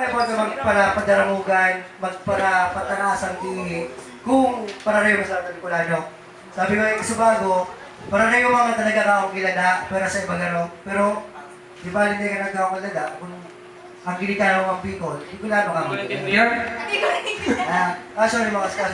about na magpara-padaramugan, magpara-patarasan dihi, kung para rin sa ating kulano. Sabi ko yung Subago, para rin yung mga talaga kaong kilala, pero sa ibang ano. Pero, di ba hindi ka nagkakong kilala, kung ang gilikano ng Bicol, hindi kulano ka mga kilala. Sorry mga kaskas,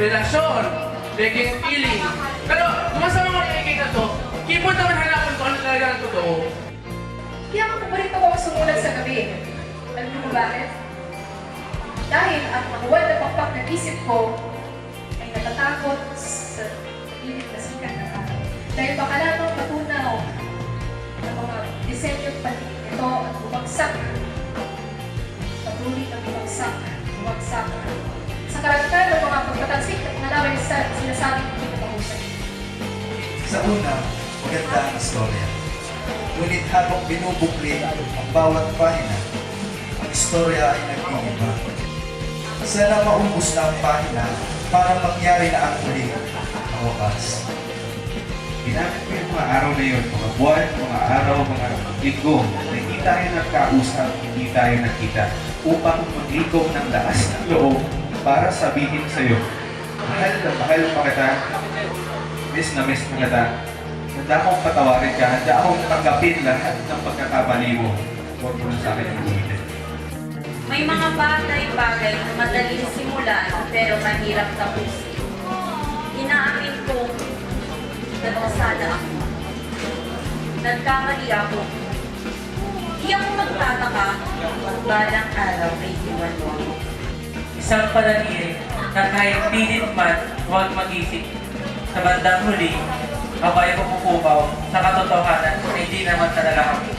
relasyon, naging feeling. Pero, masama ko nakikita to, keyboard naman hanapin ko ano talaga ang totoo. Kaya ako paborito ko sumulat sa gabi. Alam mo bakit? Dahil ang mahuwad na pakpak ng isip ko ay natatakot sa init na sikat ng araw. Dahil baka lamang matunaw ng mga disenyo paligid ito at bumagsak. Patuloy na bumagsak. Sa karakter ng mga pagpatansik at nalaway sa sinasabing hindi na mahusay. Sa una, maganda ang istorya. Ngunit habang binubukli ang bawat pahina, ang istorya ay nag-iiba. Sana maubos na ang pahina para mangyari na ang huli ang wakas. Ginamit ko yung mga araw na yun, mga buwan, mga araw, mga linggo, na hindi tayo nagkausap, hindi tayo nakita, upang maglikom ng lakas ng loob para sabihin sa'yo, mahal pa kita, miss na kita, handa akong patawarin ka, handa akong tanggapin lahat ng pagkakamali mo. Huwag mo na sa akin ang ulitin. May mga bagay-bagay na madaling simulan pero mahirap tapusin. Inaamin kong nagkasala ako. Nagkamali ako. Hindi ako magtataka kung balang araw may iwan mo ako. Isang pananili na kahit pilit man huwag mag-isip. Sa bandang huli, ako ay pupupaw sa katotohanan na hindi naman talaga kami.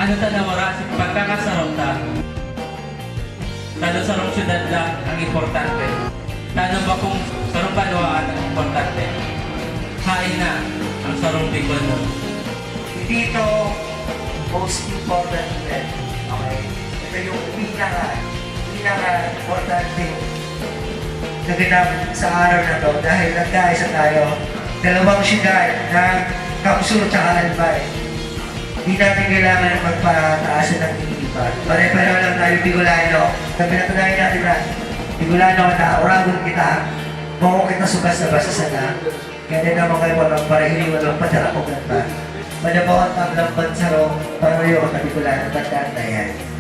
Ano ta na oras pagkakasarong ta? Talo sarong syudad lang ang importante. Tano ba kung sarong banwaan ang importante? Hain na ang sarong Bicol mo. Hindi ito most important event. Okay? Ito yung pinaka importante naganap sa araw na to dahil nagkaisa tayo. Dalawang syudad ng Kamsur at Albay. Hindi natin kailangan magpataasan ng iniipan. Pare-pareho lang tayo Bicolano. Sabi na tunayan natin na Bicolano na uragon kita. Mukha kita sugas na basa sana. Kaya din naman kayo walang parahili, walang padala ko ganda. Manabaw ang tablang bansaro, para yung Bicolano, tandaan na yan.